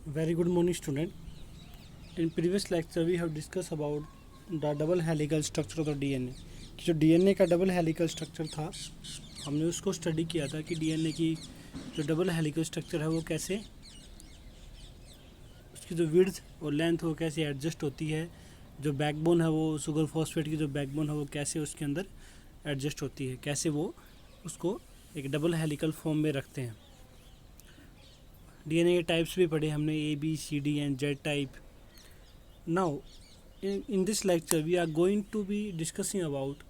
Very good morning, student. In previous lecture, we have discussed about the double helical structure of the DNA. कि जो DNA का double helical structure था, हमने उसको study किया था कि DNA की जो डबल हेलिकल स्ट्रक्चर है वो कैसे, उसकी जो विड्थ और लेंथ वो कैसे एडजस्ट होती है, जो बैकबोन है वो शुगर फॉस्फेट की जो बैकबोन है वो कैसे उसके अंदर एडजस्ट होती है, कैसे वो उसको एक डबल हेलिकल फॉर्म में रखते हैं। DNA के टाइप्स भी पढ़े हमने, A, B, C, D and Z type. Now, in this lecture, we are going to be discussing about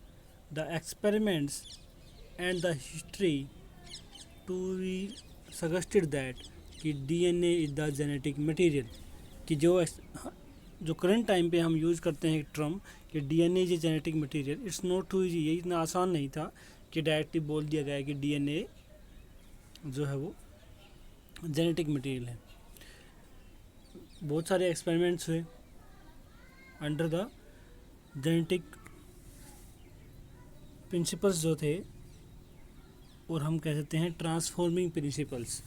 the experiments and the history to be suggested that कि DNA is the genetic material. कि जो current time पे हम use करते हैं एक term कि DNA is genetic material, it's not too easy. ये इतना आसान नहीं था कि डायरेक्टली बोल दिया गया कि DNA जो है वो जेनेटिक मटेरियल है। बहुत सारे एक्सपेरिमेंट्स हुए अंडर द जेनेटिक प्रिंसिपल्स जो थे, और हम कह सकते हैं ट्रांसफॉर्मिंग प्रिंसिपल्स,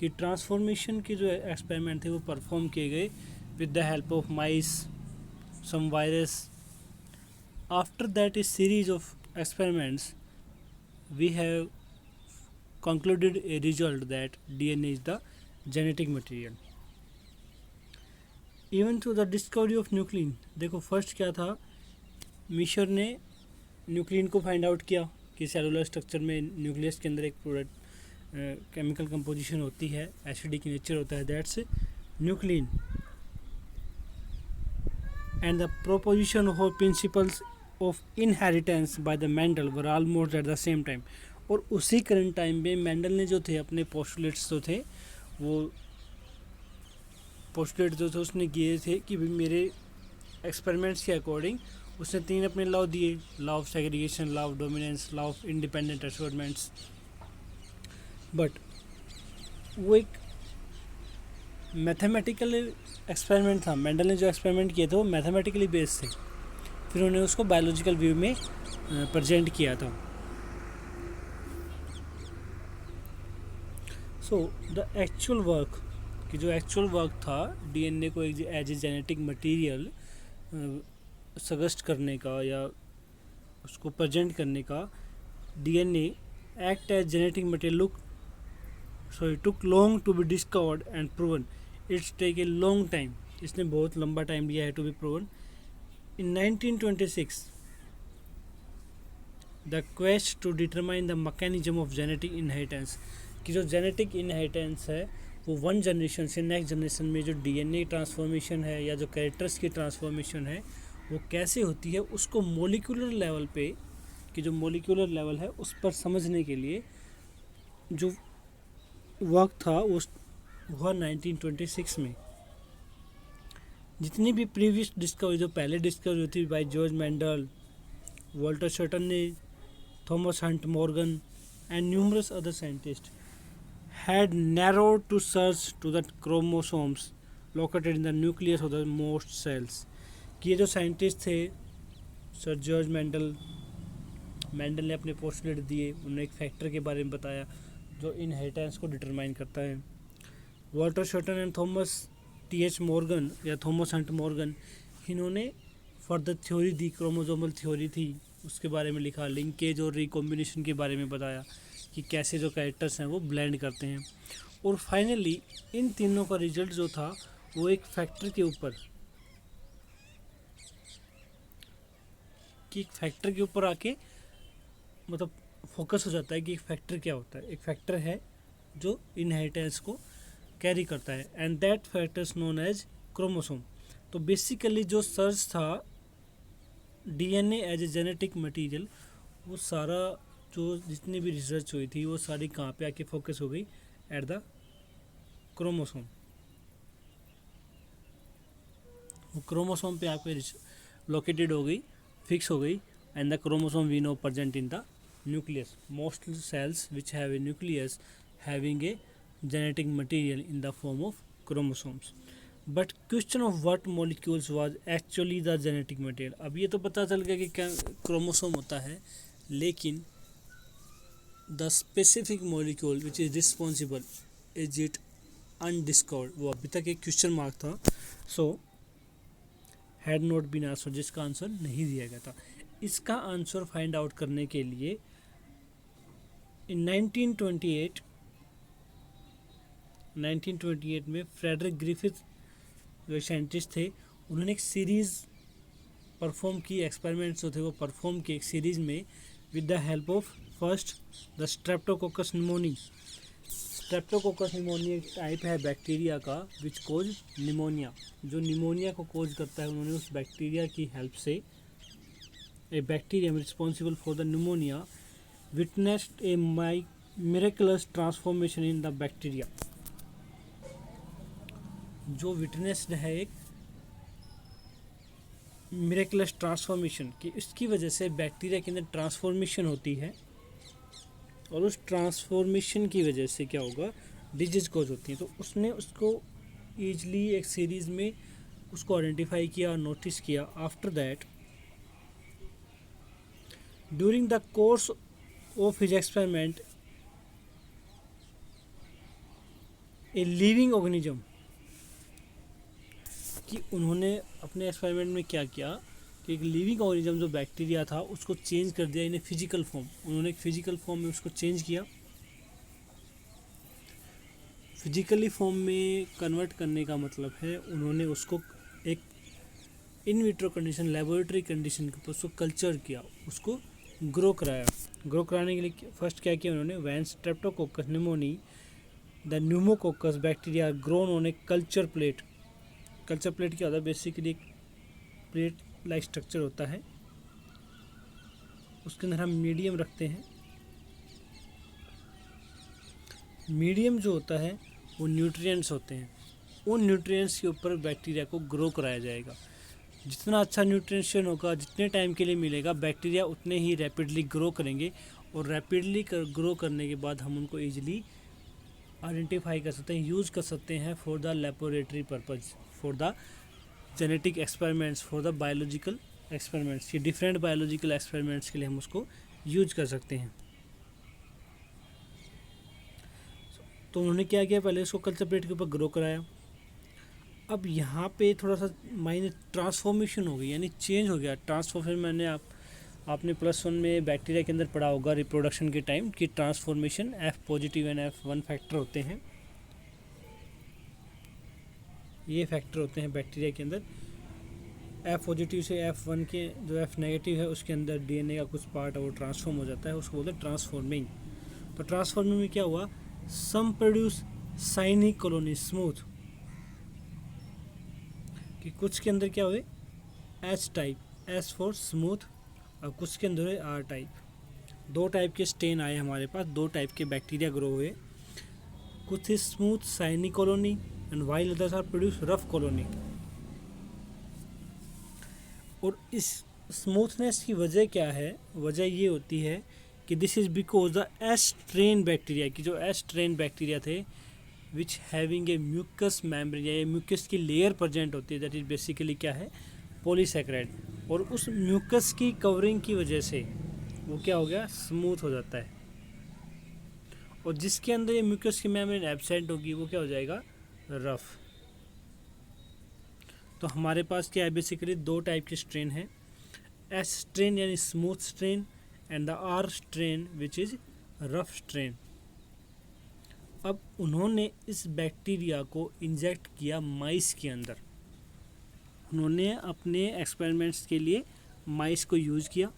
कि ट्रांसफॉर्मेशन के जो एक्सपेरिमेंट थे वो परफॉर्म किए गए with the help of mice, some virus. After that is series of experiments we have concluded a result that DNA is the genetic material. Even through the discovery of nuclein, देखो first क्या था, Miescher ने nucleon को find out किया कि cellular structure में nucleus के अंदर एक प्रोडक्ट केमिकल कंपोजिशन होती है, एसिडिक नेचर होता है, that's nucleon. And the proposition of principles of inheritance by the Mendel were almost at the same time. और उसी करंट टाइम में मेंडल ने जो थे अपने पोस्टुलेट्स जो थे वो पोस्टुलेट जो थे उसने किए थे कि भाई मेरे एक्सपेरिमेंट्स के अकॉर्डिंग उसने 3 अपने लॉ दिए, law of segregation, law of dominance, law of independent assortments. But वो एक मैथमेटिकल एक्सपेरिमेंट था, मेंडल ने जो एक्सपेरिमेंट किए थे वो मैथमेटिकली बेस्ड थे, फिर उन्होंने उसको बायोलॉजिकल व्यू में प्रेजेंट किया था। सो द एक्चुअल वर्क, कि जो एक्चुअल वर्क था DNA को एक as a genetic material suggest करने का या उसको प्रेजेंट करने का, DNA act as genetic material took long to be discovered and proven. It's take a long time, इसने बहुत लंबा टाइम लिया है to be proven. In 1926 the quest to determine the mechanism of genetic inheritance, कि जो genetic inheritance है वो one generation से नेक्स्ट जनरेशन में जो DNA ट्रांसफॉर्मेशन है या जो कैरेक्टर्स की ट्रांसफॉर्मेशन है वो कैसे होती है, उसको मोलिकुलर लेवल पे, कि जो मोलिकुलर लेवल है उस पर समझने के लिए जो वर्क था वो हुआ 1926 में। जितनी भी प्रीवियस डिस्कवरी, जो पहले डिस्कवरी होती by George Mendel, Walter Sutton ने, Thomas Hunt Morgan and numerous other scientist had narrowed to search to the chromosomes located in the nucleus of the most cells। कि ये जो साइंटिस्ट थे sir George Mendel ने अपने postulate दिए, उन्होंने एक फैक्टर के बारे में बताया जो इनहेरिटेंस को डिटरमाइन करता है। Walter shorten and Thomas TH Morgan या थॉमस हंट मॉर्गन, इन्होंने फर्दर थ्योरी दी, क्रोमोजोमल थ्योरी थी उसके बारे में लिखा, लिंकेज और रिकॉम्बिनेशन के बारे में बताया कि कैसे जो कैरेक्टर्स हैं वो ब्लेंड करते हैं। और फाइनली इन तीनों का रिजल्ट जो था वो एक फैक्टर के ऊपर, कि एक फैक्टर के ऊपर आके मतलब फोकस हो जाता है कि एक फैक्टर क्या होता है। एक फैक्टर है जो इनहेरिटेंस को कैरी करता है and that factors known as chromosome. तो बेसिकली जो सर्च था DNA as a genetic material, वो सारा जो जितनी भी रिसर्च हुई थी वो सारी कहाँ पे आके फोकस हो गई, एट द क्रोमोसोम। वो क्रोमोसोम पे आके लोकेटेड हो गई, फिक्स हो गई। And the chromosome we know present in the nucleus, most cells which have a nucleus having a genetic material in the form of chromosomes. But question of what molecules was actually the genetic material. अब ये तो पता चल गया कि क्या chromosome होता है, लेकिन the specific molecule which is responsible, is it undiscovered, वो अभी तक एक क्वेश्चन मार्क था, so had not been answer, जिसका आंसर नहीं दिया गया था। इसका आंसर फाइंड आउट करने के लिए इन 1928 में फ्रेडरिक ग्रिफिथ जो साइंटिस्ट थे, उन्होंने एक सीरीज़ परफॉर्म की, एक्सपेरिमेंट्स जो थे वो परफॉर्म किए एक सीरीज़ में with the help of first the Streptococcus pneumoniae. Streptococcus pneumoniae एक टाइप है बैक्टीरिया का विच कोज निमोनिया, जो निमोनिया को कोज करता है। उन्होंने उस बैक्टीरिया की हेल्प से, a bacteria responsible for the pneumonia witnessed a miraculous transformation in the bacteria, जो विटनेस्ड है एक मिरेकुलस ट्रांसफॉर्मेशन की, इसकी वजह से बैक्टीरिया के अंदर ट्रांसफॉर्मेशन होती है और उस ट्रांसफॉर्मेशन की वजह से क्या होगा, डिजीज कोज होती है। तो उसने उसको ईजली एक सीरीज में उसको आइडेंटिफाई किया, नोटिस किया। After that during the course of his experiment a living organism, कि उन्होंने अपने एक्सपेरिमेंट में क्या किया कि एक लिविंग ऑर्गेनिज्म जो बैक्टीरिया था उसको चेंज कर दिया इन फिजिकल फॉर्म। उन्होंने एक फिजिकल फॉर्म में उसको चेंज किया। फिजिकली फॉर्म में कन्वर्ट करने का मतलब है उन्होंने उसको एक in vitro condition, laboratory condition के ऊपर उसको कल्चर किया, उसको ग्रो कराया। ग्रो कराने के लिए फर्स्ट क्या किया उन्होंने, when Streptococcus pneumoniae the pneumococcus bacteria grown on a culture plate. Culture plate क्या होता है, बेसिकली एक प्लेट लाइक स्ट्रक्चर होता है, उसके अंदर हम मीडियम रखते हैं। मीडियम जो होता है वो न्यूट्रिएंट्स होते हैं, उन न्यूट्रिएंट्स के ऊपर बैक्टीरिया को ग्रो कराया जाएगा। जितना अच्छा न्यूट्रिशन होगा, जितने टाइम के लिए मिलेगा, बैक्टीरिया उतने ही रैपिडली ग्रो करेंगे और रैपिडली ग्रो करने के बाद हम उनको ईजिली आइडेंटिफाई कर सकते हैं, यूज़ कर सकते हैं for the laboratory purpose, for the genetic experiments, for the biological experiments. ये डिफरेंट बायोलॉजिकल एक्सपेरिमेंट्स के लिए हम उसको यूज कर सकते हैं। तो उन्होंने क्या किया, पहले उसको कल्चर प्लेट के ऊपर ग्रो कराया। अब यहाँ पे थोड़ा सा माइनर ट्रांसफॉर्मेशन हो गई, यानी चेंज हो गया। ट्रांसफॉर्मेशन मैंने आपने +1 में बैक्टीरिया के अंदर पढ़ा होगा रिप्रोडक्शन के टाइम कि transformation F positive and F1 factor होते हैं। ये फैक्टर होते हैं बैक्टीरिया के अंदर। F पॉजिटिव से F1 के जो F नेगेटिव है उसके अंदर DNA का कुछ पार्ट है वो ट्रांसफॉर्म हो जाता है, उसको बोलते हैं ट्रांसफॉर्मिंग। तो ट्रांसफॉर्मिंग में क्या हुआ, सम प्रोड्यूस शाइनी कॉलोनी स्मूथ, कि कुछ के अंदर क्या हुए H type, S for smooth, और कुछ के अंदर है R टाइप। दो टाइप के स्टेन आए हमारे पास, दो टाइप के बैक्टीरिया ग्रो हुए। कुछ is smooth shiny colony and while others are produce rough colony. और इस स्मूथनेस की वजह क्या है, वजह ये होती है कि this is because the S strain bacteria, की जो एस स्ट्रेन बैक्टीरिया थे which having a mucus membrane, या म्यूकस की लेयर प्रेजेंट होती है, दैट इज बेसिकली क्या है, पॉलीसैकेराइड। और उस म्यूकस की कवरिंग की वजह से वो क्या हो गया, स्मूथ हो जाता है। और जिसके अंदर ये म्यूकस की मेम्ब्रेन एब्सेंट होगी वो क्या हो जाएगा, रफ। तो हमारे पास क्या है, बेसिकली दो टाइप के स्ट्रेन हैं, एस स्ट्रेन यानी smooth strain and the R strain which is rough strain. अब उन्होंने इस बैक्टीरिया को इंजेक्ट किया माइस के अंदर। उन्होंने अपने एक्सपेरिमेंट्स के लिए माइस को यूज़ किया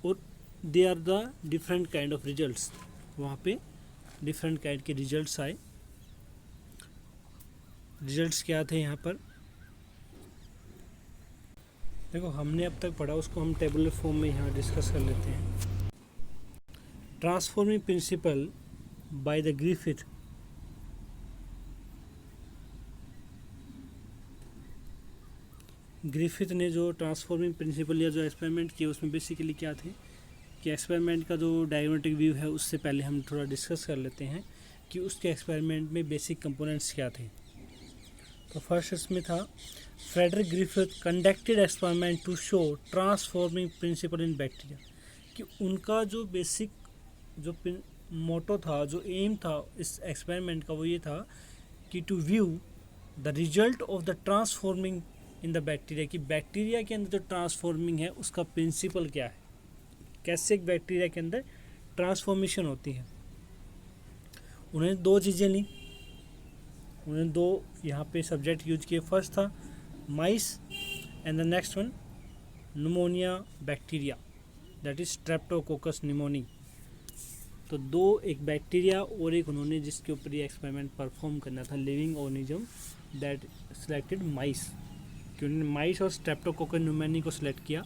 और they are the different kind of results. वहाँ पे डिफरेंट काइंड के रिजल्ट्स आए। रिजल्ट्स क्या थे यहाँ पर देखो, हमने अब तक पढ़ा उसको हम टेबुलर फॉर्म में यहाँ डिस्कस कर लेते हैं। Transforming principle by the Griffith. Griffith ने जो ट्रांसफॉर्मिंग प्रिंसिपल या जो एक्सपेरिमेंट किया उसमें बेसिकली क्या थे कि एक्सपेरिमेंट का जो डायग्नोस्टिक व्यू है उससे पहले हम थोड़ा डिस्कस कर लेते हैं कि उसके एक्सपेरिमेंट में बेसिक कंपोनेंट्स क्या थे। तो फर्स्ट इसमें था Frederick Griffith conducted experiment to show transforming principle in bacteria, कि उनका जो बेसिक जो मोटो था, जो एम था इस एक्सपेरिमेंट का, वो ये था कि to view the result of the transforming in the bacteria, कि बैक्टीरिया के अंदर जो ट्रांसफॉर्मिंग है उसका प्रिंसिपल क्या है, कैसे एक बैक्टीरिया के अंदर ट्रांसफॉर्मेशन होती है। उन्होंने दो चीज़ें ली, उन्होंने दो यहाँ पे सब्जेक्ट यूज किए। फर्स्ट था माइस and the next one pneumonia bacteria, that is Streptococcus pneumoniae. तो दो, एक बैक्टीरिया और एक उन्होंने जिसके ऊपर ये एक्सपेरिमेंट परफॉर्म करना था, लिविंग ऑर्गेनिज्म, दैट सिलेक्टेड माइस, कि उन्होंने माइस और स्ट्रेप्टोकोकस निमोनी को सिलेक्ट किया।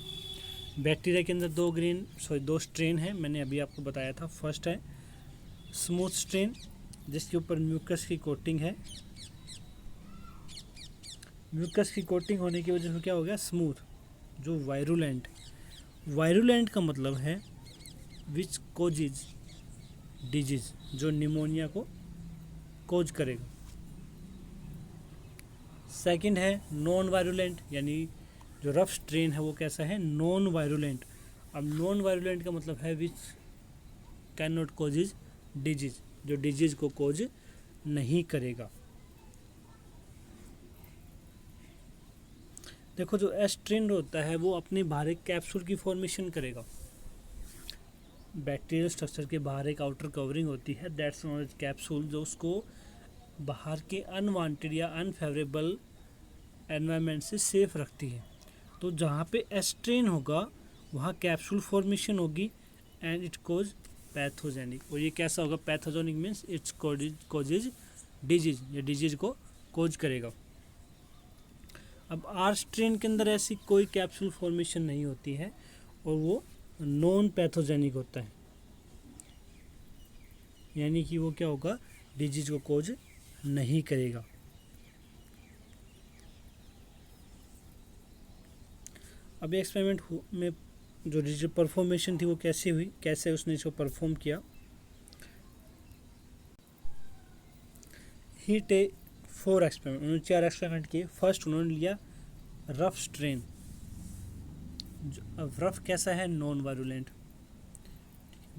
बैक्टीरिया के अंदर दो स्ट्रेन है, मैंने अभी आपको बताया था। फर्स्ट है स्मूथ स्ट्रेन, जिसके ऊपर म्यूकस की कोटिंग है। म्यूकस की कोटिंग होने की वजह से क्या हो गया, स्मूथ। जो वायरुलेंट, वायरुलेंट का मतलब है विच कोजिज डिजीज, जो निमोनिया को कोज करेगा। सेकंड है नॉन वायरुलेंट, यानी जो रफ स्ट्रेन है वो कैसा है, नॉन वायरुलेंट। अब नॉन वायरुलेंट का मतलब है which can not causes disease, जो डिजीज को कोज नहीं करेगा। देखो जो एस्ट्रेन होता है वो अपने बाहर एक कैप्सूल की फॉर्मेशन करेगा। बैक्टीरियल स्ट्रक्चर के बाहर एक आउटर कवरिंग होती है, दैट्स नोन एज कैप्सूल, जो उसको बाहर के अनवांटेड या अनफेवरेबल एनवायरनमेंट से सेफ रखती है। तो जहाँ पे एस्ट्रेन होगा वहाँ कैप्सूल फॉर्मेशन होगी एंड इट कोज पैथोजेनिक। और ये कैसा होगा, pathogenic means it's causes disease, या डिजीज को कोज करेगा। अब आर स्ट्रेन के अंदर ऐसी कोई कैप्सूल फॉर्मेशन नहीं होती है और वो नॉन पैथोजेनिक होता है, यानी कि वो क्या होगा, डिजीज को कोज नहीं करेगा। अब एक्सपेरिमेंट में जो डिजीज परफॉर्मेशन थी वो कैसे हुई, कैसे उसने इसको परफॉर्म किया। ही टे 4 एक्सपेरिमेंट, उन्होंने 4 एक्सपेरिमेंट किए। फर्स्ट उन्होंने लिया रफ स्ट्रेन। अब रफ कैसा है, नॉन वायरुलेंट।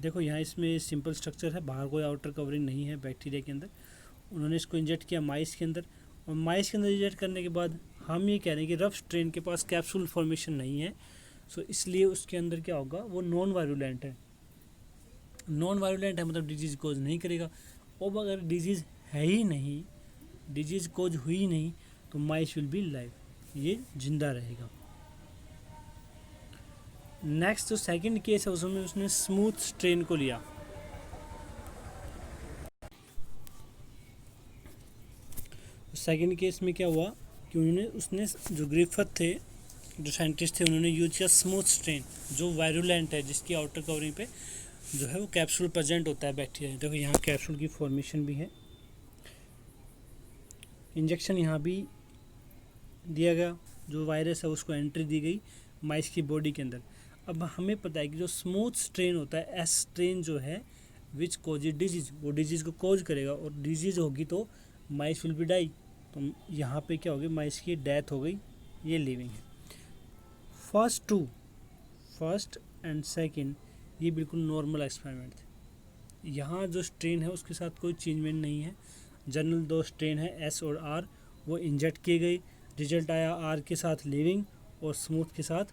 देखो यहाँ इसमें सिंपल स्ट्रक्चर है, बाहर कोई आउटर कवरिंग नहीं है बैक्टीरिया के अंदर। उन्होंने इसको इंजेक्ट किया माइस के अंदर, और माइस के अंदर इंजेक्ट करने के बाद हम ये कह रहे हैं कि रफ स्ट्रेन के पास कैप्सूल फॉर्मेशन नहीं है, सो इसलिए उसके अंदर क्या होगा, वो नॉन वायरुलेंट है। नॉन वायरुलेंट है मतलब डिजीज कोज नहीं करेगा। और अगर डिजीज है ही नहीं, डिजीज कोज हुई नहीं, तो माइस विल बी लाइव, ये जिंदा रहेगा। नेक्स्ट जो सेकंड केस है उसमें उसने स्मूथ स्ट्रेन को लिया। सेकंड केस में क्या हुआ कि उसने जो ग्रिफिथ थे, जो साइंटिस्ट थे, उन्होंने यूज किया स्मूथ स्ट्रेन, जो वायरुलेंट है, जिसकी आउटर कवरिंग पे जो है वो कैप्सूल प्रेजेंट होता है बैक्टीरिया। देखो यहाँ कैप्सूल की फॉर्मेशन भी है, इंजेक्शन यहाँ भी दिया गया, जो वायरस है उसको एंट्री दी गई माइस की बॉडी के अंदर। अब हमें पता है कि जो स्मूथ स्ट्रेन होता है, एस स्ट्रेन जो है विच कोज डिजीज, वो डिजीज को कोज करेगा, और डिजीज होगी तो माइस विल बी डाई। तो यहाँ पे क्या होगी, माइस की डेथ हो गई, ये लिविंग है। फर्स्ट एंड सेकंड ये बिल्कुल नॉर्मल एक्सपेरिमेंट थे। यहाँ जो स्ट्रेन है उसके साथ कोई चेंजमेंट नहीं है। जनरल दो स्ट्रेन है एस और आर, वो इंजेक्ट किए गई, रिजल्ट आया आर के साथ लिविंग और स्मूथ के साथ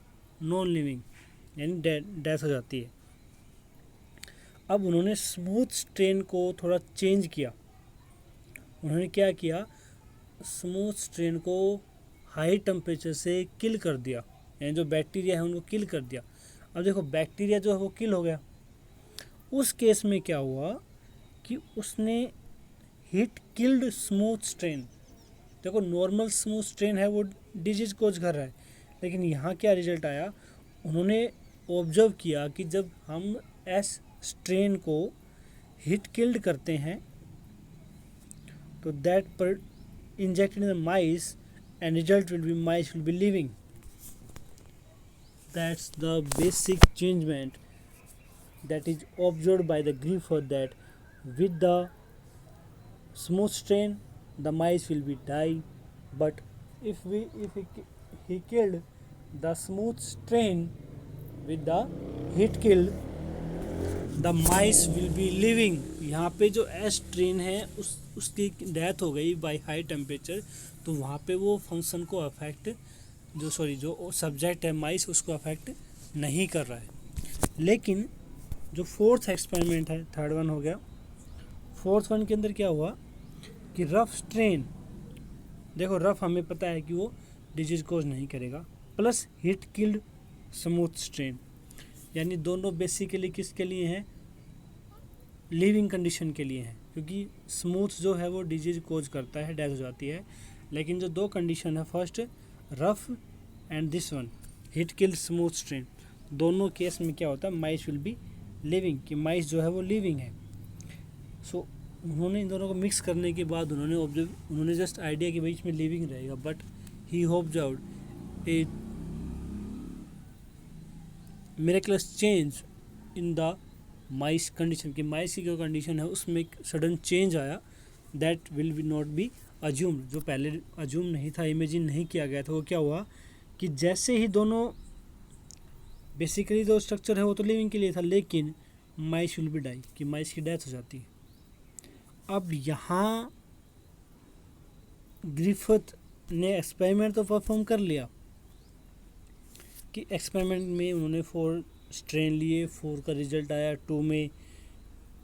नॉन लिविंग, यानी डेथ हो जाती है। अब उन्होंने स्मूथ स्ट्रेन को थोड़ा चेंज किया। उन्होंने क्या किया, स्मूथ स्ट्रेन को हाई टेम्परेचर से किल कर दिया, यानी जो बैक्टीरिया है उनको किल कर दिया। अब देखो बैक्टीरिया जो है वो किल हो गया। उस केस में क्या हुआ कि उसने हीट किल्ड स्मूथ स्ट्रेन। देखो नॉर्मल स्मूथ स्ट्रेन है वो डिजीज कोज कर रहा है, लेकिन यहाँ क्या रिजल्ट आया, उन्होंने ऑब्जर्व किया कि जब हम एस स्ट्रेन को हीट किल्ड करते हैं तो दैट पर injected in the mice and result will be mice will be living. That's the basic changement that is observed by the Griffith, that with the smooth strain the mice will be die, but if he killed the smooth strain with the heat killed, the mice will be living. यहाँ पे जो S strain है उसकी death हो गई by high temperature, तो वहाँ पे वो फंक्शन को अफेक्ट जो सब्जेक्ट है माइस उसको अफेक्ट नहीं कर रहा है। लेकिन जो फोर्थ एक्सपेरिमेंट है, थर्ड वन हो गया, फोर्थ वन के अंदर क्या हुआ कि रफ स्ट्रेन, देखो रफ हमें पता है कि वो डिजीज कोज नहीं करेगा, plus heat killed smooth strain, यानी दोनों बेसिकली किसके लिए हैं, लिविंग कंडीशन के लिए हैं, क्योंकि स्मूथ जो है वो डिजीज कोज करता है, डेथ हो जाती है। लेकिन जो दो कंडीशन है, first rough and this one heat killed smooth strain, दोनों केस में क्या होता है, माइस विल बी लिविंग, कि माइस जो है वो लिविंग है। सो उन्होंने इन दोनों को मिक्स करने के बाद उन्होंने जस्ट आइडिया कि भाई इसमें लिविंग रहेगा, but he observed A miracles change in the mice condition, कि माइस की जो कंडीशन है उसमें एक सडन चेंज आया, that will be not be assume, जो पहले अज्यूम नहीं था, इमेजिन नहीं किया गया था। वो क्या हुआ कि जैसे ही दोनों बेसिकली जो स्ट्रक्चर है वो तो लिविंग के लिए था, लेकिन माइस विल बी डाई, कि माइस की डेथ हो जाती है। अब यहाँ ग्रिफिथ ने एक्सपेरिमेंट तो परफॉर्म कर लिया, कि एक्सपेरिमेंट में उन्होंने 4 स्ट्रेन लिए, 4 का रिजल्ट आया, 2 में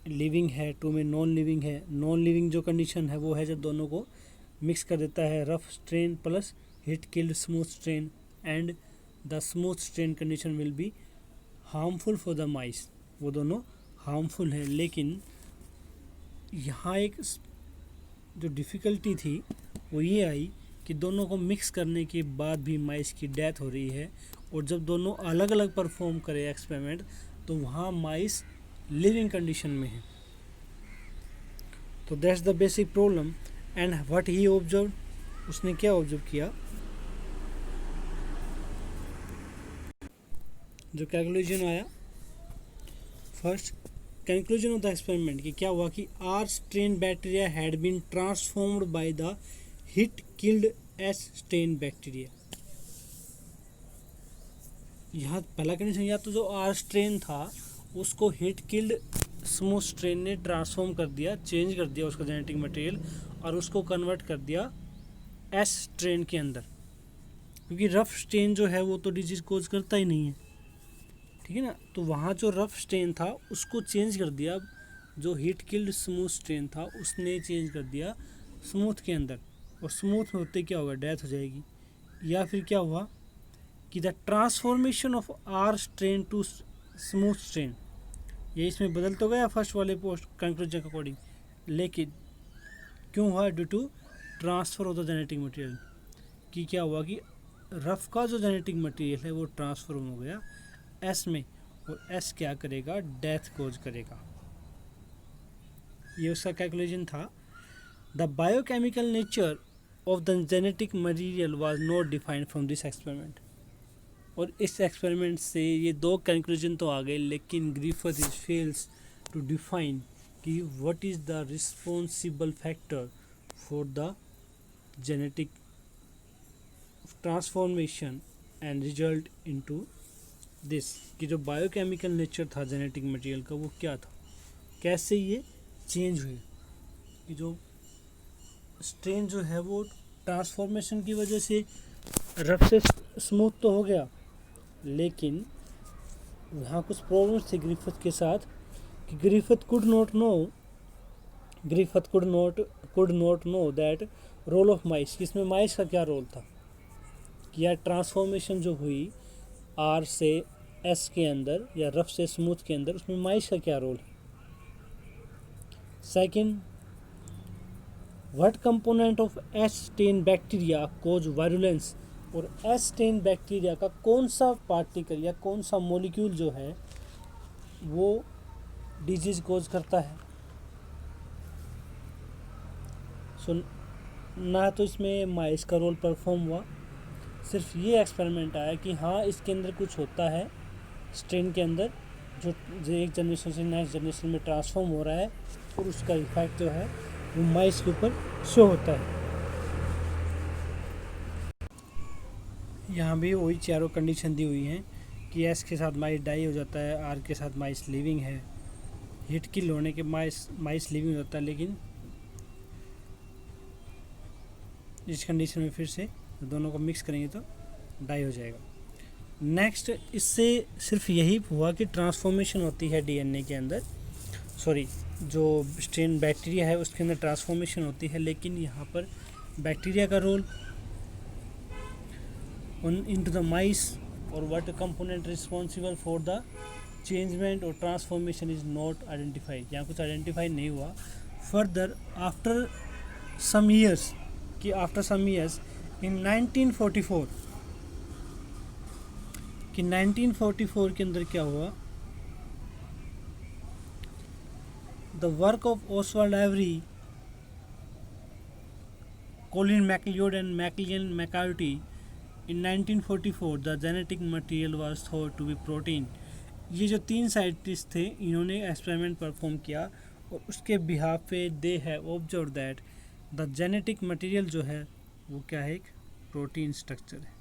लिविंग है, 2 में नॉन लिविंग है। नॉन लिविंग जो कंडीशन है वो है जब दोनों को मिक्स कर देता है, rough strain plus heat killed smooth strain, and the smooth strain condition will be harmful for the माइस, वो दोनों हार्मफुल है। लेकिन यहाँ एक जो डिफ़िकल्टी थी वो ये आई कि दोनों को मिक्स करने के बाद भी माइस की डेथ हो रही है, और जब दोनों अलग अलग परफॉर्म करे एक्सपेरिमेंट तो वहाँ माइस लिविंग कंडीशन में है। तो that's the basic problem. And what he observe, उसने क्या ऑब्जर्व किया, जो कैलकुलेशन आया, first conclusion of the experiment, कि क्या हुआ कि R strain bacteria had been transformed by the heat killed S strain bacteria. यहाँ पहला कंडीशन, या तो जो आर स्ट्रेन था उसको हीट किल्ड स्मूथ स्ट्रेन ने ट्रांसफॉर्म कर दिया, चेंज कर दिया उसका जेनेटिक मटेरियल, और उसको कन्वर्ट कर दिया एस स्ट्रेन के अंदर, क्योंकि रफ स्ट्रेन जो है वो तो डिजीज कोज करता ही नहीं है, ठीक है ना। तो वहाँ जो रफ स्ट्रेन था उसको चेंज कर दिया, जो हीट किल्ड स्मूथ स्ट्रेन था उसने चेंज कर दिया स्मूथ के अंदर, और स्मूथ में होते क्या होगा, डेथ हो जाएगी। या फिर क्या हुआ कि the transformation of R strain to smooth strain, ये इसमें बदल तो गया फर्स्ट वाले पोस्ट कंक्लूजन के अकॉर्डिंग, लेकिन क्यों हुआ, due to transfer of the genetic material, कि क्या हुआ कि रफ का जो जेनेटिक मटेरियल है वो ट्रांसफॉर्म हो गया एस में, और एस क्या करेगा, डेथ कोज करेगा। ये उसका कैलकुलेशन था। The biochemical nature of the genetic material was not defined from this experiment. और इस एक्सपेरिमेंट से ये दो कंक्लूजन तो आ गए, लेकिन Griffith is fails to define कि what is the responsible factor for the genetic transformation and result into this, कि जो बायोकेमिकल नेचर था जेनेटिक मटेरियल का वो क्या था, कैसे ये चेंज हुए, कि जो स्ट्रेन जो है वो ट्रांसफॉर्मेशन की वजह से रफ से स्मूथ तो हो गया, लेकिन वहाँ कुछ प्रॉब्लम्स थे ग्रिफिथ के साथ, कि Griffith could not know that role of mice, कि इसमें माइस का क्या रोल था, कि यार ट्रांसफॉर्मेशन जो हुई आर से एस के अंदर या रफ से स्मूथ के अंदर, उसमें माइस का क्या रोल है। Second, what component of S stain bacteria cause virulence, और एस स्टेन बैक्टीरिया का कौन सा पार्टिकल या कौन सा मॉलिक्यूल जो है वो डिजीज कोज करता है। सो ना तो इसमें माइस का रोल परफॉर्म हुआ, सिर्फ ये एक्सपेरिमेंट आया कि हाँ इसके अंदर कुछ होता है स्ट्रेन के अंदर, जो एक जनरेशन से नेक्स्ट जनरेशन में ट्रांसफॉर्म हो रहा है, और उसका इफेक्ट जो है वो माइस के ऊपर शो होता है। यहाँ भी वही चारों कंडीशन दी हुई हैं कि एस के साथ माइस डाई हो जाता है, आर के साथ माइस लिविंग है, हीट किल होने के माइस लिविंग होता है, लेकिन इस कंडीशन में फिर से दोनों को मिक्स करेंगे तो डाई हो जाएगा। नेक्स्ट, इससे सिर्फ यही हुआ कि ट्रांसफॉर्मेशन होती है डीएनए के अंदर, सॉरी जो स्ट्रेन बैक्टीरिया है उसके अंदर ट्रांसफॉर्मेशन होती है, लेकिन यहाँ पर बैक्टीरिया का role into the mice or what component responsible for the changement or transformation is not identified, यहाँ कुछ आइडेंटिफाई नहीं हुआ। Further after some years in 1944 कि 1944 के अंदर क्या हुआ, the work of Oswald Avery, Colin MacLeod and Maclyn McCarty In 1944 the genetic material was thought to be protein। ये जो 3 साइंटिस्ट थे इन्होंने एक्सपेरिमेंट परफॉर्म किया और उसके बिहाफ पे they have observe that the genetic material जो है वो क्या है, एक प्रोटीन स्ट्रक्चर है।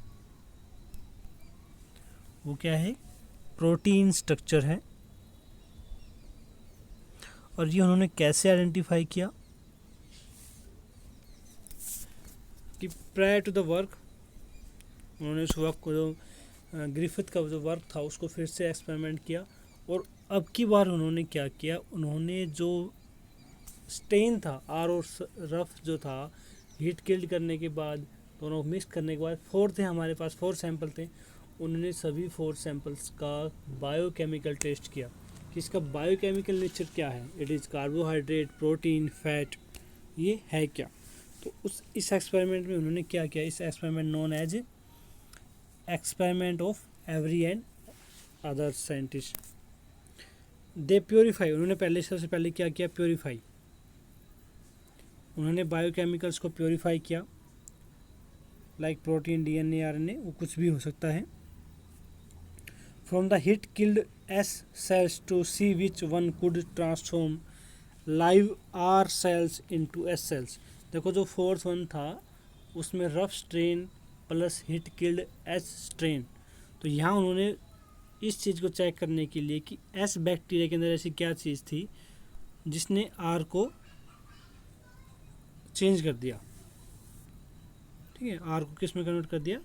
वो क्या है, प्रोटीन स्ट्रक्चर है। और ये उन्होंने कैसे आइडेंटिफाई किया कि प्रायर टू द वर्क उन्होंने उस वर्क को, जो ग्रिफिथ का जो वर्क था उसको फिर से एक्सपेरिमेंट किया। और अब की बार उन्होंने क्या किया, उन्होंने जो स्टेन था आर और रफ जो था, हीट किल्ड करने के बाद दोनों मिक्स करने के बाद 4 थे हमारे पास, 4 सैंपल थे, उन्होंने सभी 4 सैंपल्स का बायोकेमिकल टेस्ट किया कि इसका बायोकेमिकल नेचर क्या है, it is carbohydrate, protein, fat, ये है क्या। तो इस एक्सपेरिमेंट में उन्होंने क्या किया, इस experiment known as experiment of Avery and other scientist, they purify, उन्होंने सबसे पहले क्या किया, प्योरीफाई, उन्होंने बायोकेमिकल्स को प्योरीफाई किया, लाइक प्रोटीन, डीएनए, आरएनए, वो कुछ भी हो सकता है, from the heat killed S cells to see which one could transform live R cells into S cells. देखो जो 4th वन था उसमें rough strain plus heat killed S strain, तो यहाँ उन्होंने इस चीज़ को चेक करने के लिए कि एस बैक्टीरिया के अंदर ऐसी क्या चीज़ थी जिसने आर को चेंज कर दिया, ठीक है, आर को किस में कन्वर्ट कर दिया,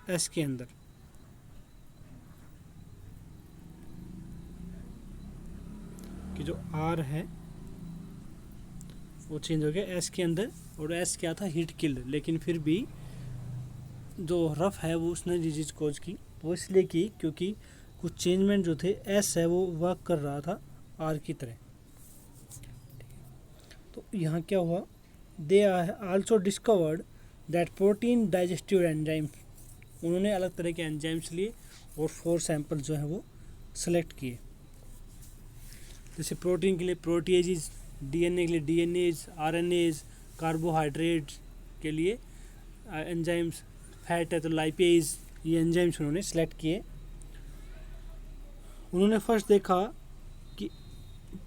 एस के अंदर। कि जो आर है वो चेंज हो गया एस के अंदर, और एस क्या था, हीट किल्ड, लेकिन फिर भी जो रफ है वो उसने डिजीज कोज की, वो इसलिए की क्योंकि कुछ चेंजमेंट जो थे एस है वो वर्क कर रहा था आर की तरह। तो यहाँ क्या हुआ, they also discovered that protein digestive enzymes, उन्होंने अलग तरह के एंजाइम्स लिए और 4 सैंपल जो है वो सेलेक्ट किए। जैसे प्रोटीन के लिए प्रोटीएजेस, डीएनए के लिए डीएनएज, आरएनएज, कार्बोहाइड्रेट्स के लिए एंजाइम्स, फैट है तो लाइपेज, ये एंजाइम्स उन्होंने सेलेक्ट किए। उन्होंने फर्स्ट देखा कि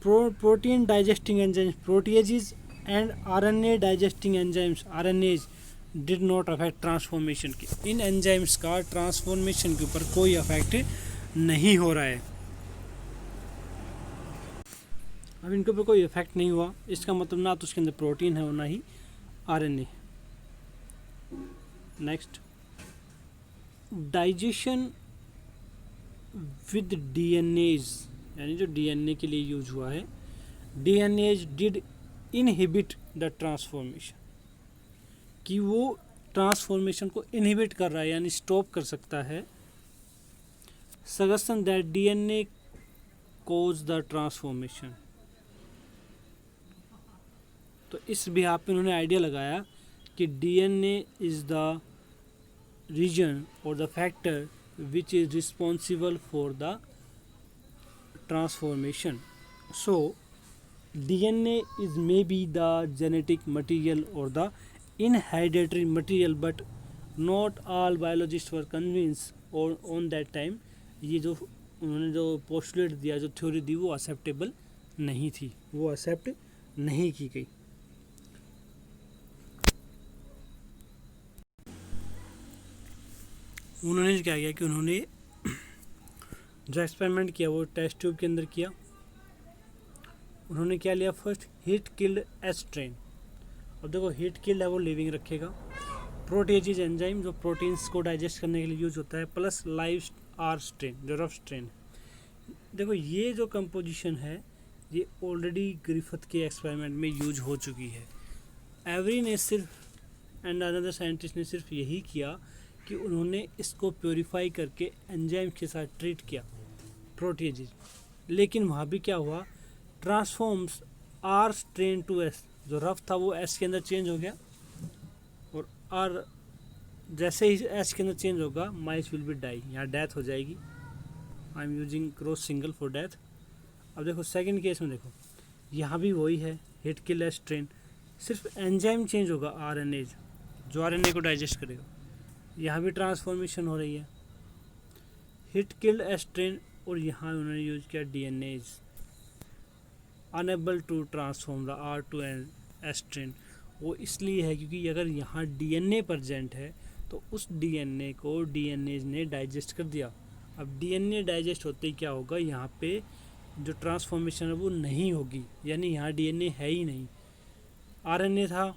protein digesting enzymes, proteases and RNA digesting enzymes, RNase did not affect transformation की, इन एंजाइम्स का ट्रांसफॉर्मेशन के ऊपर कोई अफेक्ट नहीं हो रहा है। अब इनके ऊपर कोई इफेक्ट नहीं हुआ, इसका मतलब ना तो उसके अंदर प्रोटीन है और ना ही RNA. Next, digestion with DNase, यानी जो डीएनए के लिए यूज हुआ है, DNase did inhibit the transformation, कि वो ट्रांसफॉर्मेशन को इनहिबिट कर रहा है यानी स्टॉप कर सकता है। Suggestion that DNA cause the transformation, तो इस बिहाफ पे उन्होंने आइडिया लगाया कि डीएनए इज द रीजन और the factor which is responsible for the transformation. So DNA is may be the genetic material और the hereditary material, but not all biologist were convinced और on that time. ये जो उन्होंने जो postulate दिया, जो theory दी, वो एक्सेप्टेबल नहीं थी, वो एक्सेप्ट नहीं की गई। उन्होंने क्या किया कि उन्होंने जो एक्सपेरिमेंट किया वो टेस्ट ट्यूब के अंदर किया, उन्होंने क्या लिया first, heat killed S strain. अब देखो हीट किल्ड है वो लिविंग रखेगा, प्रोटेजेज एंजाइम जो प्रोटीन्स को डाइजेस्ट करने के लिए यूज होता है, प्लस लाइव आर स्ट्रेन जो रफ स्ट्रेन। देखो ये जो कंपोजिशन है ये ऑलरेडी ग्रिफिथ के एक्सपेरिमेंट में यूज हो चुकी है। एवरी ने सिर्फ एंड अनदर साइंटिस्ट ने सिर्फ यही किया कि उन्होंने इसको प्योरीफाई करके एंजाइम के साथ ट्रीट किया प्रोटीजेज, लेकिन वहाँ भी क्या हुआ, transforms R strain to S, जो रफ था वो एस के अंदर चेंज हो गया, और आर जैसे ही एस के अंदर चेंज होगा माइस विल बी डाई, यहाँ डेथ हो जाएगी। I am using cross single for death. अब देखो सेकंड केस में देखो यहाँ भी वही है, हिट किल एस स्ट्रेन, सिर्फ एंजाइम चेंज होगा आरएनए जो आरएनए को डाइजेस्ट करेगा, यहाँ भी ट्रांसफॉर्मेशन हो रही है, हिट किल्ड एस स्ट्रेन, और यहाँ उन्होंने यूज किया DNA enable to transform the R to S strain. वो इसलिए है क्योंकि अगर यहाँ डीएनए प्रेजेंट है तो उस डीएनए को डीएनए ने डाइजेस्ट कर दिया। अब डीएनए डाइजेस्ट होते ही क्या होगा, यहाँ पे जो ट्रांसफॉर्मेशन है वो नहीं होगी, यानी यहाँ डीएनए है ही नहीं। आरएनए था,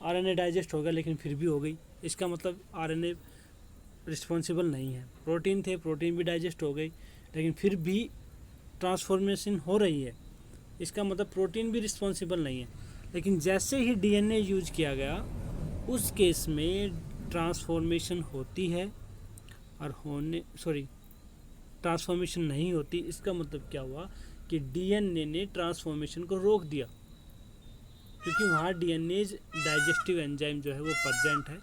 आरएनए डाइजेस्ट हो गया लेकिन फिर भी हो गई, इसका मतलब आरएनए रिस्पॉन्सिबल नहीं है। प्रोटीन थे, प्रोटीन भी डाइजेस्ट हो गई लेकिन फिर भी ट्रांसफॉर्मेशन हो रही है, इसका मतलब प्रोटीन भी रिस्पॉन्सिबल नहीं है। लेकिन जैसे ही डीएनए यूज किया गया उस केस में ट्रांसफॉर्मेशन होती है और ट्रांसफॉर्मेशन नहीं होती। इसका मतलब क्या हुआ कि डीएनए ने ट्रांसफॉर्मेशन को रोक दिया, क्योंकि वहाँ डीएनए डाइजेस्टिव एंजाइम जो है वो प्रेजेंट है,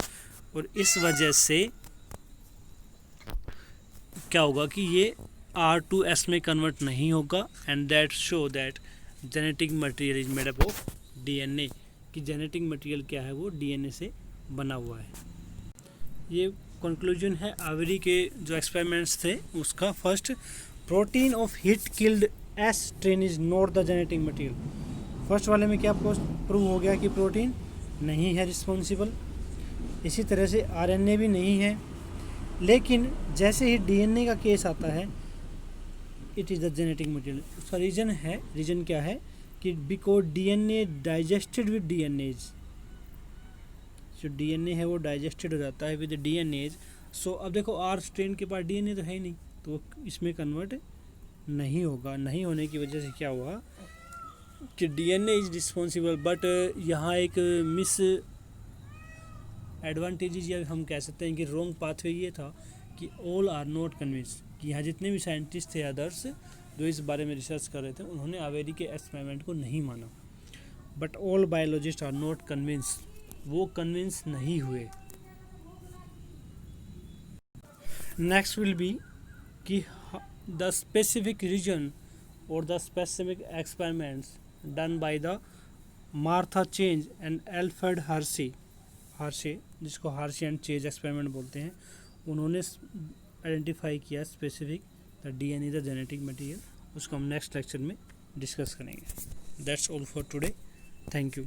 और इस वजह से क्या होगा कि ये R2S में कन्वर्ट नहीं होगा, and that show that genetic material is made up of DNA, कि जेनेटिक मटेरियल क्या है वो डीएनए से बना हुआ है। ये कंक्लूजन है आवेरी के जो एक्सपेरिमेंट्स थे उसका। First, protein of heat killed S strain is not the genetic material. First वाले में क्या प्रूव हो गया कि प्रोटीन नहीं है रिस्पॉन्सिबल, इसी तरह से आरएनए भी नहीं है। लेकिन जैसे ही डीएनए का केस आता है it is the genetic material. उसका रीज़न क्या है कि because DNA digested with DNAs, जो डीएनए है वो डाइजेस्टेड हो जाता है विद डीएनएज। सो अब देखो आर स्ट्रेन के पास डीएनए तो है ही नहीं, तो इसमें कन्वर्ट नहीं होगा। नहीं होने की वजह से क्या हुआ कि डीएनए इज रिस्पॉन्सिबल, बट यहाँ एक मिस एडवांटेजेस या हम कह सकते हैं कि रॉन्ग पाथवे ये था कि ऑल आर नॉट कन्विंस, कि यहाँ जितने भी साइंटिस्ट थे अदर्स जो इस बारे में रिसर्च कर रहे थे उन्होंने आवेरी के एक्सपेरिमेंट को नहीं माना, but all biologist are not convince, वो कन्विंस नहीं हुए। नेक्स्ट विल बी कि द स्पेसिफिक रीजन और the specific experiments done by the Martha चेंज एंड एल्फ्रेड हर्शी, जिसको हार्शी एंड चेज एक्सपेरिमेंट बोलते हैं, उन्होंने आइडेंटिफाई किया specific the DNA the genetic material. उसको हम नेक्स्ट लेक्चर में डिस्कस करेंगे। That's all for today, thank you.